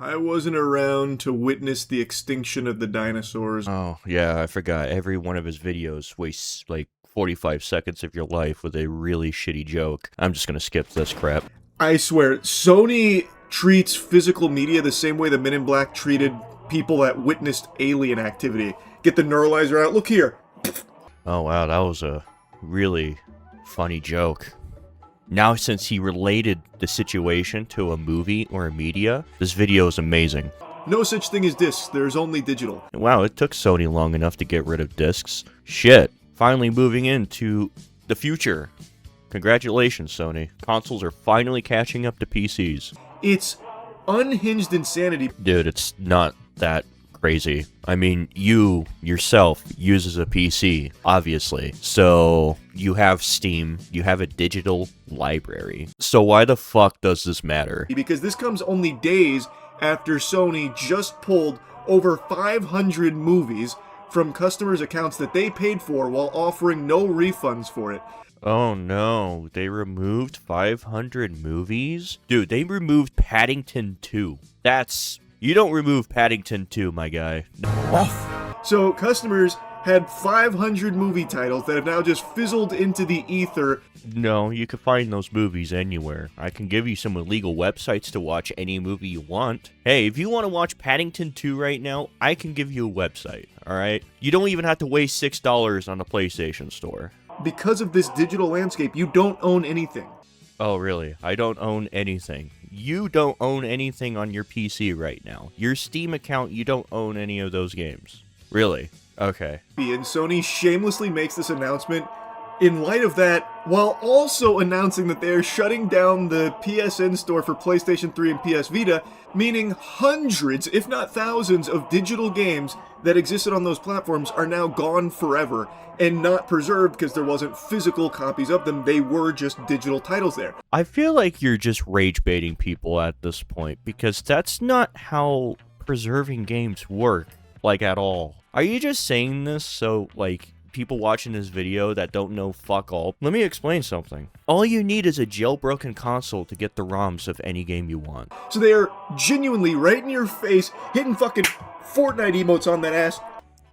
I wasn't around to witness the extinction of the dinosaurs. Oh, yeah, I forgot. Every one of his videos wastes, like, 45 seconds of your life with a really shitty joke. I'm just gonna skip this crap. I swear, Sony treats physical media the same way the Men in Black treated people that witnessed alien activity. Get the neuralizer out, look here. Oh, wow, that was a really funny joke. Now, since he related the situation to a movie or a media, this video is amazing. No such thing as discs, there's only digital. Wow, it took Sony long enough to get rid of discs. Shit. Finally moving into the future. Congratulations, Sony. Consoles are finally catching up to PCs. It's unhinged insanity. Dude, it's not that crazy. I mean, you yourself uses a PC, obviously. So you have Steam, you have a digital library. So why the fuck does this matter? Because this comes only days after Sony just pulled over 500 movies from customers' accounts that they paid for while offering no refunds for it. Oh no, they removed 500 movies? Dude, they removed Paddington 2. You don't remove Paddington 2, my guy. So customers had 500 movie titles that have now just fizzled into the ether. No, you can find those movies anywhere. I can give you some illegal websites to watch any movie you want. Hey, if you want to watch Paddington 2 right now, I can give you a website, alright? You don't even have to waste $6 on the PlayStation Store. Because of this digital landscape, you don't own anything. Oh, really? I don't own anything. You don't own anything on your PC right now. Your Steam account, you don't own any of those games. Really? Okay. And Sony shamelessly makes this announcement in light of that, while also announcing that they are shutting down the PSN store for PlayStation 3 and PS Vita, meaning hundreds, if not thousands, of digital games that existed on those platforms are now gone forever and not preserved because there wasn't physical copies of them. They were just digital titles there. I feel like you're just rage baiting people at this point, because that's not how preserving games work, like, at all. Are you just saying this so, like, people watching this video that don't know fuck all? Let me explain something. All you need is a jailbroken console to get the ROMs of any game you want. So they are genuinely right in your face, hitting fucking Fortnite emotes on that ass.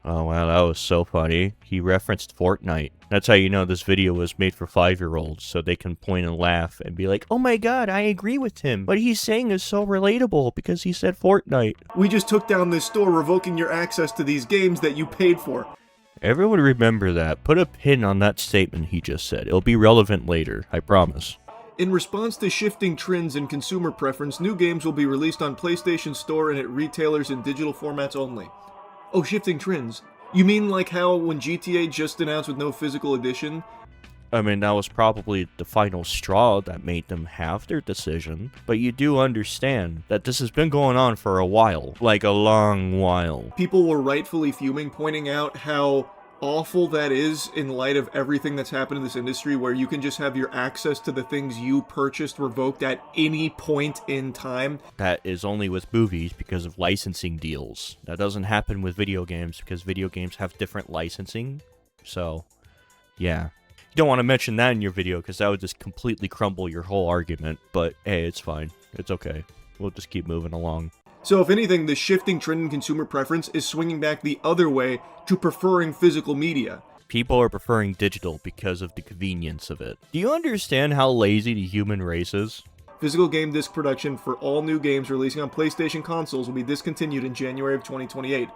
Oh wow, that was so funny. He referenced Fortnite. That's how you know this video was made for 5-year-olds, so they can point and laugh and be like, oh my god, I agree with him. What he's saying is so relatable because he said Fortnite. We just took down this store revoking your access to these games that you paid for. Everyone remember that. Put a pin on that statement he just said. It'll be relevant later, I promise. In response to shifting trends in consumer preference, new games will be released on PlayStation Store and at retailers in digital formats only. Oh, shifting trends. You mean like how when GTA just announced with no physical edition? I mean, that was probably the final straw that made them have their decision. But you do understand that this has been going on for a while. Like a long while. People were rightfully fuming, pointing out how awful that is in light of everything that's happened in this industry, where you can just have your access to the things you purchased revoked at any point in time. That is only with movies because of licensing deals. That doesn't happen with video games because video games have different licensing. So, yeah. You don't want to mention that in your video because that would just completely crumble your whole argument. But hey, it's fine. It's okay. We'll just keep moving along. So if anything, the shifting trend in consumer preference is swinging back the other way to preferring physical media. People are preferring digital because of the convenience of it. Do you understand how lazy the human race is? Physical game disc production for all new games releasing on PlayStation consoles will be discontinued in January of 2028.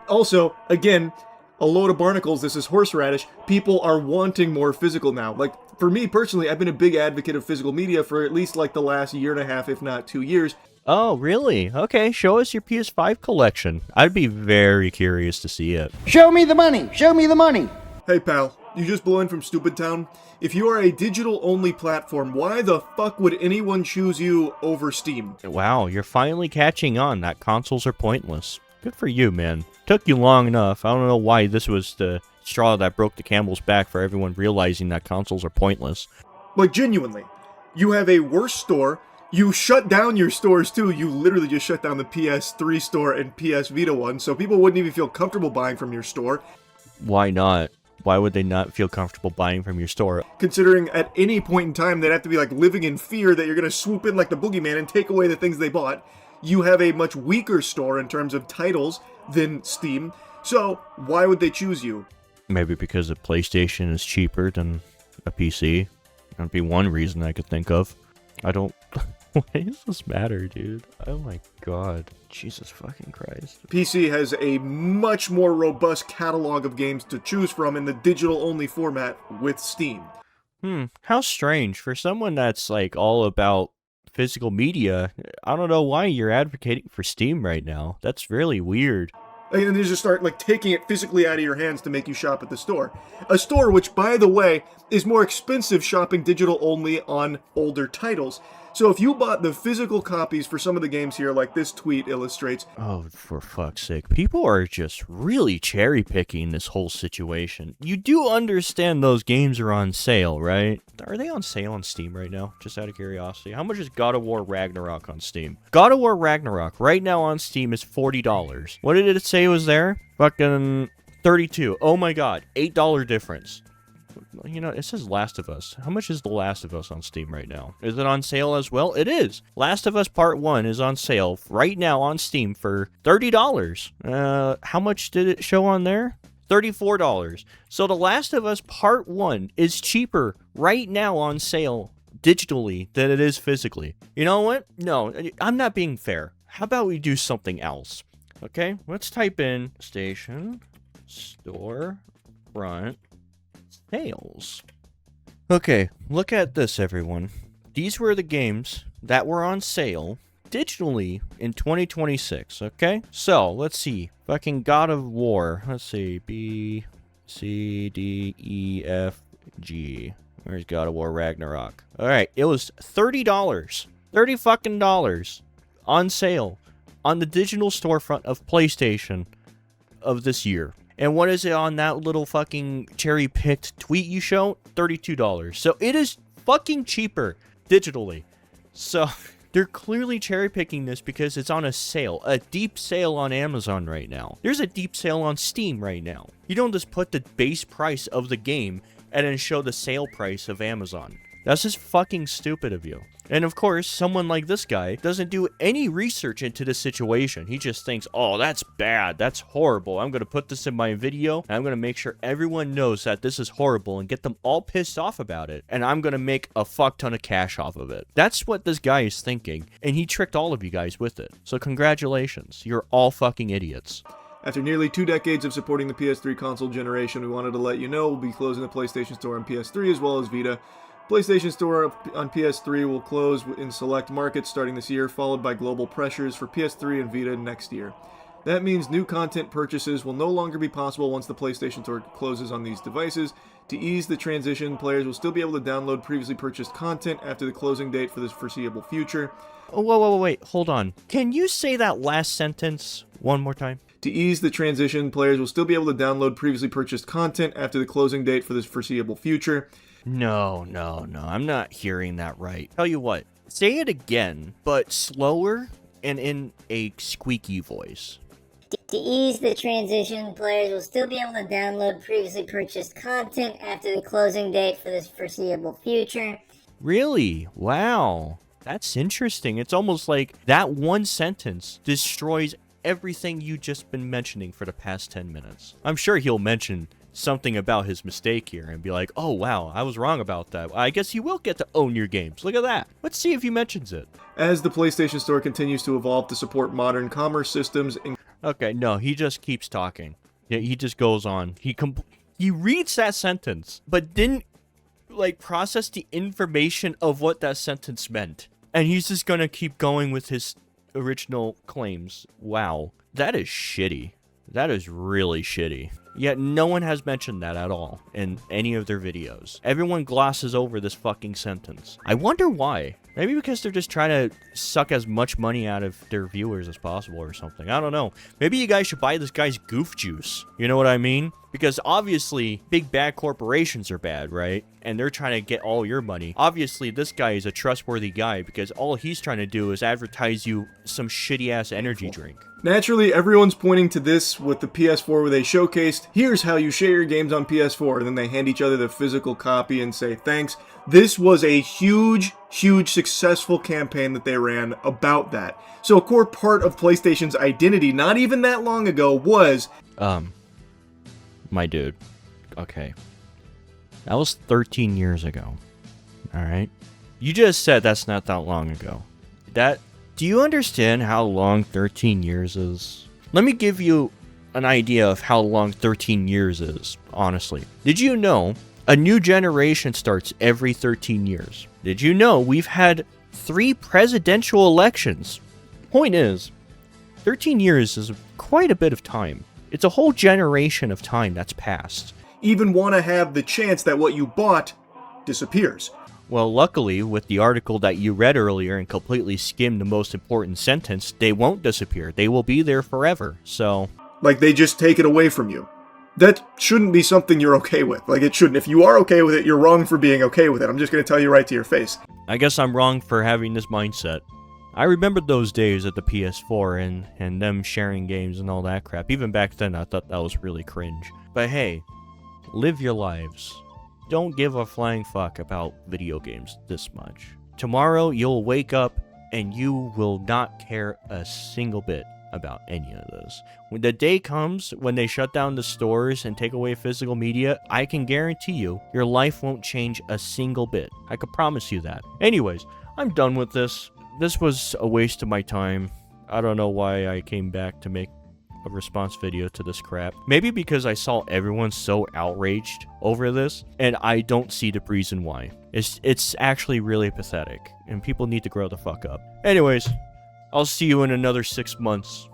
Also, again, a load of barnacles, this is horseradish. People are wanting more physical now. Like, for me personally, I've been a big advocate of physical media for at least like the last year and a half, if not 2 years. Oh, really? Okay, show us your PS5 collection. I'd be very curious to see it. Show me the money! Show me the money! Hey pal, you just blew in from Stupid Town? If you are a digital-only platform, why the fuck would anyone choose you over Steam? Wow, you're finally catching on that consoles are pointless. Good for you, man. Took you long enough. I don't know why this was the straw that broke the camel's back for everyone realizing that consoles are pointless. Like, genuinely. You have a worse store. You shut down your stores too. You literally just shut down the PS3 store and PS Vita one, so people wouldn't even feel comfortable buying from your store. Why not? Why would they not feel comfortable buying from your store? Considering at any point in time they'd have to be like living in fear that you're gonna swoop in like the boogeyman and take away the things they bought. you have a much weaker store in terms of titles than Steam, so why would they choose you? Maybe because the PlayStation is cheaper than a PC. That'd be one reason I could think of. I don't... Why does this matter, dude? Oh my god. Jesus fucking Christ. PC has a much more robust catalog of games to choose from in the digital-only format with Steam. How strange. For someone that's like all about physical media, I don't know why you're advocating for Steam right now. That's really weird. And they just start like taking it physically out of your hands to make you shop at the store. A store which, by the way, is more expensive shopping digital only on older titles. So if you bought the physical copies for some of the games here, like this tweet illustrates... Oh, for fuck's sake. People are just really cherry-picking this whole situation. You do understand those games are on sale, right? Are they on sale on Steam right now? Just out of curiosity. How much is God of War Ragnarok on Steam? God of War Ragnarok right now on Steam is $40. What did it say was there? Fucking $32. Oh my god. $8 difference. You know, it says Last of Us. How much is The Last of Us on Steam right now? Is it on sale as well? It is. Last of Us Part 1 is on sale right now on Steam for $30. How much did it show on there? $34. So The Last of Us Part 1 is cheaper right now on sale digitally than it is physically. You know what? No, I'm not being fair. How about we do something else? Okay, let's type in station, store, front, sales. Okay, look at this, everyone. These were the games that were on sale digitally in 2026, okay? So, let's see. Fucking God of War. Let's see. B, C, D, E, F, G. Where's God of War Ragnarok? Alright, it was $30. $30 fucking dollars on sale on the digital storefront of PlayStation of this year. And what is it on that little fucking cherry-picked tweet you show? $32. So it is fucking cheaper digitally. So they're clearly cherry-picking this because it's on a sale. A deep sale on Amazon right now. There's a deep sale on Steam right now. You don't just put the base price of the game and then show the sale price of Amazon. That's just fucking stupid of you. And of course, someone like this guy doesn't do any research into the situation. He just thinks, oh, that's bad. That's horrible. I'm going to put this in my video, and I'm going to make sure everyone knows that this is horrible and get them all pissed off about it. And I'm going to make a fuck ton of cash off of it. That's what this guy is thinking, and he tricked all of you guys with it. So congratulations. You're all fucking idiots. After nearly 2 decades of supporting the PS3 console generation, we wanted to let you know we'll be closing the PlayStation Store on PS3 as well as Vita. PlayStation Store on PS3 will close in select markets starting this year, followed by global pressures for PS3 and Vita next year. That means new content purchases will no longer be possible once the PlayStation Store closes on these devices. To ease the transition, players will still be able to download previously purchased content after the closing date for the foreseeable future. Oh, whoa, wait, hold on. Can you say that last sentence one more time? To ease the transition, players will still be able to download previously purchased content after the closing date for the foreseeable future. No, I'm not hearing that right. Tell you what, say it again, but slower and in a squeaky voice. To ease the transition, players will still be able to download previously purchased content after the closing date for the foreseeable future. Really? Wow. That's interesting. It's almost like that one sentence destroys everything you just been mentioning for the past 10 minutes. I'm sure he'll mention something about his mistake here and be like, oh wow, I was wrong about that. I guess you will get to own your games. Look at that. Let's see if he mentions it. As the PlayStation Store continues to evolve to support modern commerce systems... Okay, no, he just keeps talking. Yeah, he just goes on. He reads that sentence, but didn't, like, process the information of what that sentence meant. And he's just gonna keep going with his original claims. Wow. That is shitty. That is really shitty. Yet no one has mentioned that at all in any of their videos. Everyone glosses over this fucking sentence. I wonder why. Maybe because they're just trying to suck as much money out of their viewers as possible or something. I don't know. Maybe you guys should buy this guy's goof juice. You know what I mean? Because obviously, big bad corporations are bad, right? And they're trying to get all your money. Obviously, this guy is a trustworthy guy because all he's trying to do is advertise you some shitty-ass energy drink. Naturally, everyone's pointing to this with the PS4 where they showcased, here's how you share your games on PS4, and then they hand each other the physical copy and say thanks. This was a huge successful campaign that they ran about that. So a core part of PlayStation's identity, not even that long ago, was... My dude. Okay. That was 13 years ago. Alright? You just said that's not that long ago. Do you understand how long 13 years is? Let me give you an idea of how long 13 years is, honestly. Did you know a new generation starts every 13 years? Did you know we've had 3 presidential elections? Point is, 13 years is quite a bit of time. It's a whole generation of time that's passed. Even want to have the chance that what you bought disappears. Well, luckily, with the article that you read earlier and completely skimmed the most important sentence, they won't disappear. They will be there forever, so... Like, they just take it away from you. That shouldn't be something you're okay with. Like, it shouldn't. If you are okay with it, you're wrong for being okay with it. I'm just going to tell you right to your face. I guess I'm wrong for having this mindset. I remember those days at the PS4 and them sharing games and all that crap. Even back then, I thought that was really cringe. But hey, live your lives. Don't give a flying fuck about video games this much. Tomorrow, you'll wake up and you will not care a single bit about any of this. When the day comes when they shut down the stores and take away physical media, I can guarantee you, your life won't change a single bit. I can promise you that. Anyways, I'm done with this. This was a waste of my time. I don't know why I came back to make a response video to this crap. Maybe because I saw everyone so outraged over this, and I don't see the reason why. It's actually really pathetic, and people need to grow the fuck up. Anyways, I'll see you in another 6 months.